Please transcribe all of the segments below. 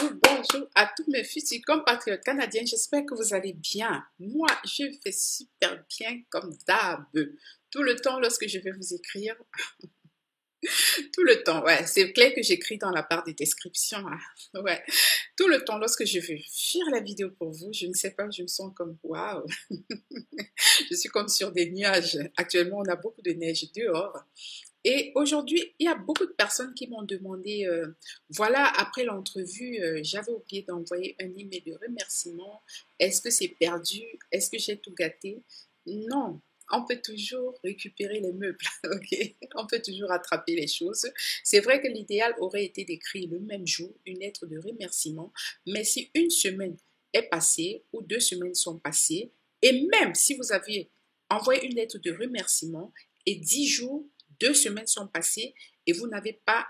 Bonjour à tous mes futurs compatriotes canadiens. J'espère que vous allez bien. Moi, je vais super bien comme d'hab. Tout le temps, lorsque je vais vous écrire, tout le temps, ouais, c'est clair que j'écris dans la barre des descriptions. Ouais, tout le temps, lorsque je veux faire la vidéo pour vous, je ne sais pas, je me sens comme waouh. Je suis comme sur des nuages. Actuellement, on a beaucoup de neige dehors. Et aujourd'hui, il y a beaucoup de personnes qui m'ont demandé, voilà, après l'entrevue, j'avais oublié d'envoyer un email de remerciement. Est-ce que c'est perdu? Est-ce que j'ai tout gâté? Non, on peut toujours récupérer les meubles, ok? On peut toujours rattraper les choses. C'est vrai que l'idéal aurait été d'écrire le même jour une lettre de remerciement, mais si une semaine est passée ou 2 semaines sont passées, et même si vous aviez envoyé une lettre de remerciement et 10 jours 2 semaines sont passées et vous n'avez pas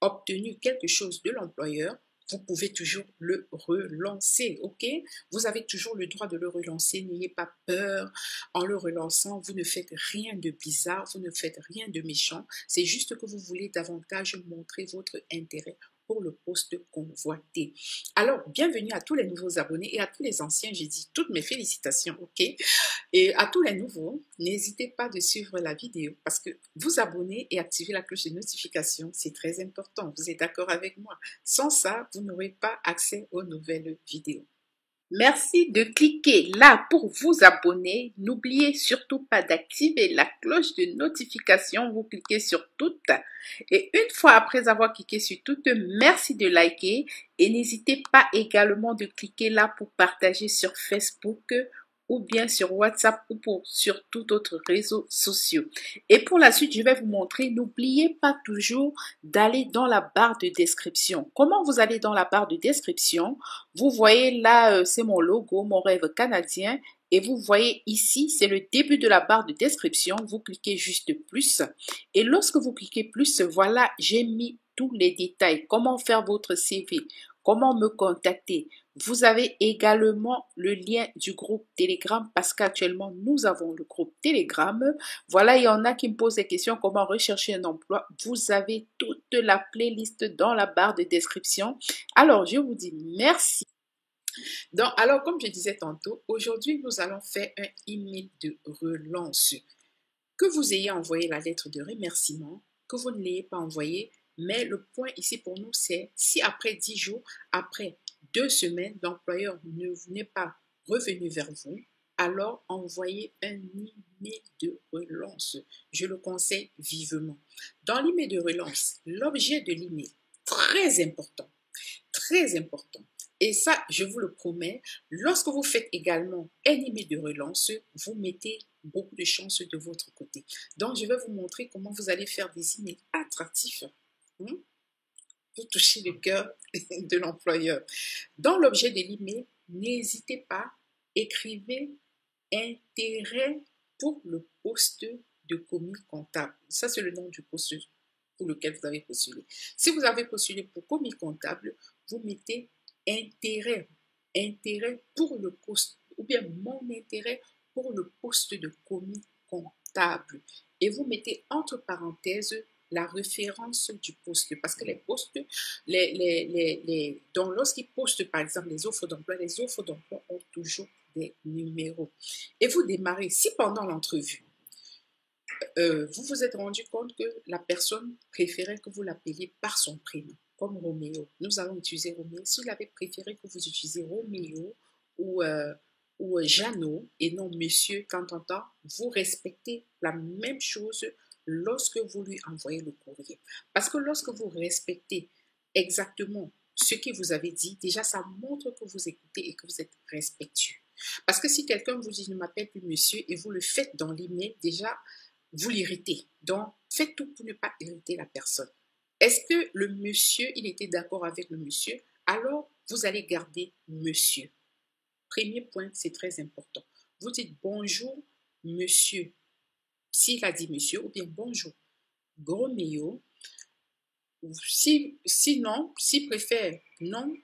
obtenu quelque chose de l'employeur, vous pouvez toujours le relancer, ok? Vous avez toujours le droit de le relancer, n'ayez pas peur. En le relançant, vous ne faites rien de bizarre, vous ne faites rien de méchant. C'est juste que vous voulez davantage montrer votre intérêt pour le poste convoité. Alors, bienvenue à tous les nouveaux abonnés et à tous les anciens, j'ai dit toutes mes félicitations, ok? Et à tous les nouveaux, n'hésitez pas de suivre la vidéo parce que vous abonner et activer la cloche de notification, c'est très important. Vous êtes d'accord avec moi? Sans ça, vous n'aurez pas accès aux nouvelles vidéos. Merci de cliquer là pour vous abonner. N'oubliez surtout pas d'activer la cloche de notification. Vous cliquez sur toutes. Et une fois après avoir cliqué sur toutes, merci de liker. Et n'hésitez pas également de cliquer là pour partager sur Facebook ou bien sur WhatsApp ou sur tout autre réseau social. Et pour la suite, je vais vous montrer, n'oubliez pas toujours d'aller dans la barre de description. Comment vous allez dans la barre de description? Vous voyez là, c'est mon logo, mon rêve canadien. Et vous voyez ici, c'est le début de la barre de description. Vous cliquez juste plus. Et lorsque vous cliquez plus, voilà, j'ai mis tous les détails. Comment faire votre CV? Comment me contacter? Vous avez également le lien du groupe Telegram parce qu'actuellement, nous avons le groupe Telegram. Voilà, il y en a qui me posent des questions, comment rechercher un emploi. Vous avez toute la playlist dans la barre de description. Alors, je vous dis merci. Donc, alors, comme je disais tantôt, aujourd'hui, nous allons faire un email de relance. Que vous ayez envoyé la lettre de remerciement, que vous ne l'ayez pas envoyé, mais le point ici pour nous, c'est si après 10 jours, après 2 semaines, l'employeur n'est pas revenu vers vous, alors envoyez un email de relance. Je le conseille vivement. Dans l'email de relance, l'objet de l'email, très important, très important. Et ça, je vous le promets, lorsque vous faites également un email de relance, vous mettez beaucoup de chances de votre côté. Donc, je vais vous montrer comment vous allez faire des emails attractifs pour toucher le cœur de l'employeur. Dans l'objet de l'email, n'hésitez pas, écrivez intérêt pour le poste de commis comptable. Ça, c'est le nom du poste pour lequel vous avez postulé. Si vous avez postulé pour commis comptable, vous mettez intérêt, intérêt pour le poste, ou bien mon intérêt pour le poste de commis comptable. Et vous mettez entre parenthèses la référence du poste, parce que les postes, donc lorsqu'ils postent par exemple les offres d'emploi ont toujours des numéros. Et vous démarrez, si pendant l'entrevue, vous vous êtes rendu compte que la personne préférait que vous l'appeliez par son prénom, comme Roméo. Nous allons utiliser Roméo. S'il avait préféré que vous utilisiez Roméo ou Jeannot et non Monsieur, quand on entend, vous respectez la même chose lorsque vous lui envoyez le courrier. Parce que lorsque vous respectez exactement ce que vous avez dit, déjà ça montre que vous écoutez et que vous êtes respectueux. Parce que si quelqu'un vous dit ne m'appelle plus monsieur et vous le faites dans l'email, déjà vous l'irritez. Donc, faites tout pour ne pas irriter la personne. Est-ce que le monsieur, il était d'accord avec le monsieur? Alors, vous allez garder monsieur. Premier point, c'est très important. Vous dites bonjour, monsieur. S'il a dit monsieur, ou bien bonjour, Groméo. Sinon, s'il préfère nom,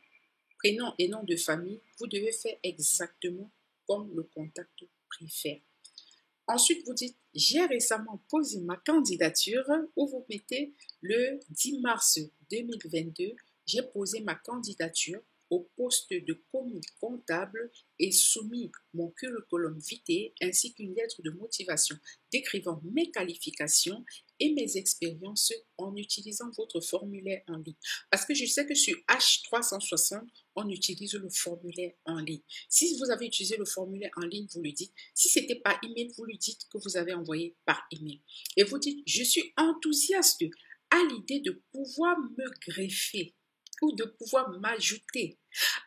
prénom et nom de famille, vous devez faire exactement comme le contact préfère. Ensuite, vous dites, j'ai récemment posé ma candidature où vous mettez le 10 mars 2022. j'ai posé ma candidature au poste de commis comptable et soumis mon curriculum vitae ainsi qu'une lettre de motivation décrivant mes qualifications et mes expériences en utilisant votre formulaire en ligne. Parce que je sais que sur H360, on utilise le formulaire en ligne. Si vous avez utilisé le formulaire en ligne, vous le dites. Si ce n'était par email, vous lui dites que vous avez envoyé par email. Et vous dites, je suis enthousiaste à l'idée de pouvoir me greffer ou de pouvoir m'ajouter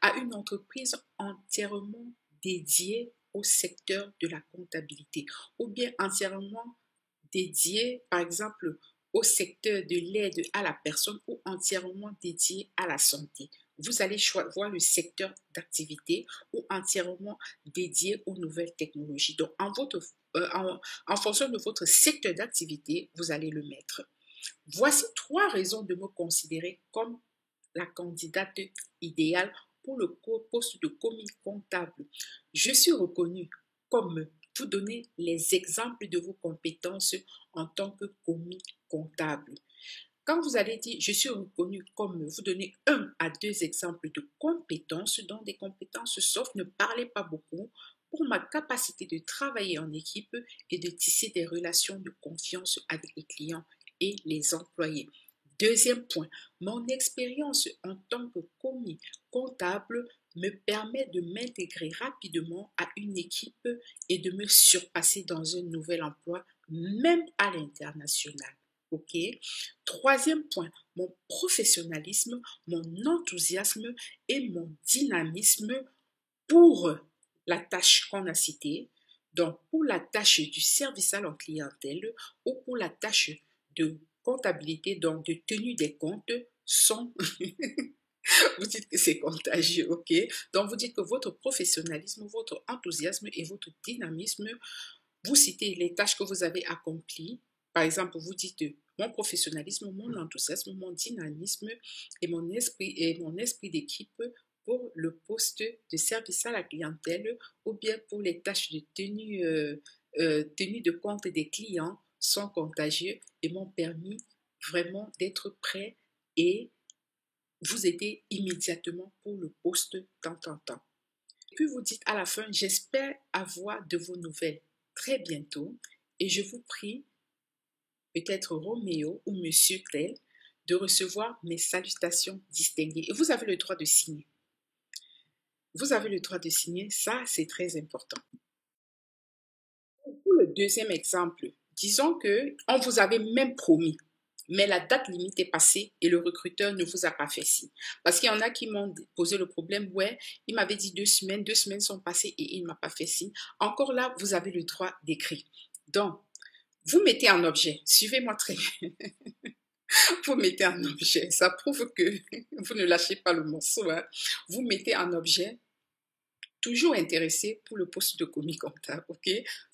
à une entreprise entièrement dédiée au secteur de la comptabilité ou bien entièrement dédiée, par exemple, au secteur de l'aide à la personne ou entièrement dédiée à la santé. Vous allez voir le secteur d'activité ou entièrement dédié aux nouvelles technologies. Donc, en fonction de votre secteur d'activité, vous allez le mettre. Voici 3 raisons de me considérer comme la candidate idéale pour le poste de commis comptable. Je suis reconnue comme, vous donnez les exemples de vos compétences en tant que commis comptable. Quand vous allez dire je suis reconnue comme, vous donnez 1 à 2 exemples de compétences, dont des compétences soft, ne parlez pas beaucoup, pour ma capacité de travailler en équipe et de tisser des relations de confiance avec les clients et les employés. Deuxième point, mon expérience en tant que commis comptable me permet de m'intégrer rapidement à une équipe et de me surpasser dans un nouvel emploi, même à l'international. OK? Troisième point, mon professionnalisme, mon enthousiasme et mon dynamisme pour la tâche qu'on a citée, donc pour la tâche du service à la clientèle ou pour la tâche de comptabilité, donc de tenue des comptes, sont... Vous dites que c'est contagieux, ok? Donc vous dites que votre professionnalisme, votre enthousiasme et votre dynamisme, vous citez les tâches que vous avez accomplies. Par exemple, vous dites mon professionnalisme, mon enthousiasme, mon dynamisme et mon esprit d'équipe pour le poste de service à la clientèle ou bien pour les tâches de tenue de compte des clients sont contagieux et m'ont permis vraiment d'être prêt et vous aider immédiatement pour le poste tant. Puis vous dites à la fin, j'espère avoir de vos nouvelles très bientôt et je vous prie, peut-être Roméo ou Monsieur Tel, de recevoir mes salutations distinguées. Et vous avez le droit de signer. Vous avez le droit de signer, ça c'est très important. Pour le deuxième exemple, disons que on vous avait même promis, mais la date limite est passée et le recruteur ne vous a pas fait signe. Parce qu'il y en a qui m'ont posé le problème, ouais, il m'avait dit 2 semaines sont passées et il ne m'a pas fait signe. Encore là, vous avez le droit d'écrire. Donc, vous mettez un objet, suivez-moi très bien. Vous mettez un objet, ça prouve que vous ne lâchez pas le morceau. Hein. Vous mettez un objet, toujours intéressé pour le poste de commis comptable, ok?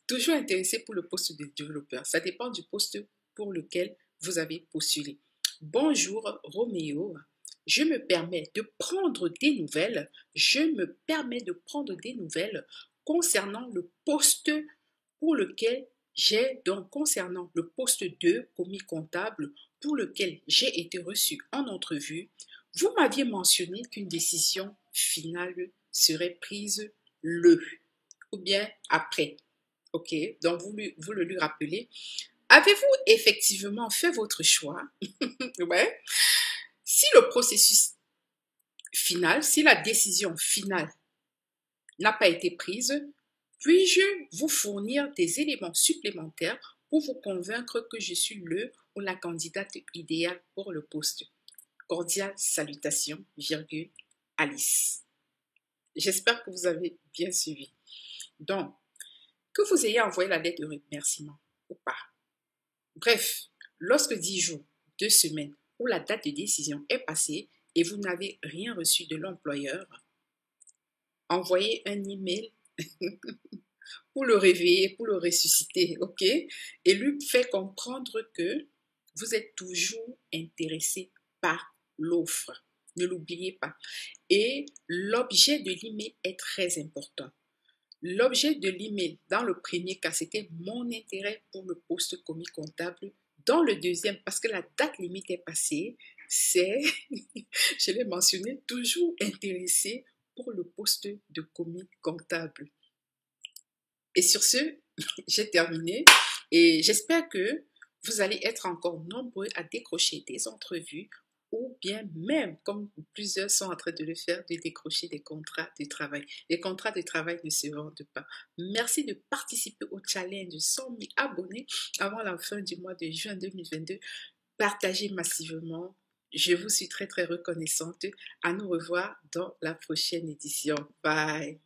Toujours intéressé pour le poste de développeur. Ça dépend du poste pour lequel vous avez postulé. Bonjour Roméo, je me permets de prendre des nouvelles. Je me permets de prendre des nouvelles concernant le poste pour lequel concernant le poste de commis comptable pour lequel j'ai été reçu en entrevue. Vous m'aviez mentionné qu'une décision finale serait prise le ou bien après. Ok, donc vous le lui rappelez. Avez-vous effectivement fait votre choix? Ouais. Si le processus final, si la décision finale n'a pas été prise, puis-je vous fournir des éléments supplémentaires pour vous convaincre que je suis le ou la candidate idéale pour le poste? Cordiales salutations, virgule, Alice. J'espère que vous avez bien suivi. Donc, que vous ayez envoyé la lettre de remerciement ou pas. Bref, lorsque 10 jours, 2 semaines ou la date de décision est passée et vous n'avez rien reçu de l'employeur, envoyez un email pour le réveiller, pour le ressusciter, ok? Et lui fait comprendre que vous êtes toujours intéressé par l'offre. Ne l'oubliez pas. Et l'objet de l'email est très important. L'objet de l'email, dans le premier cas, c'était mon intérêt pour le poste commis comptable. Dans le deuxième, parce que la date limite est passée, c'est, je l'ai mentionné, toujours intéressé pour le poste de commis comptable. Et sur ce, j'ai terminé et j'espère que vous allez être encore nombreux à décrocher des entrevues ou bien même, comme plusieurs sont en train de le faire, de décrocher des contrats de travail. Les contrats de travail ne se vendent pas. Merci de participer au challenge de 100 000 abonnés avant la fin du mois de juin 2022. Partagez massivement. Je vous suis très reconnaissante. À nous revoir dans la prochaine édition. Bye.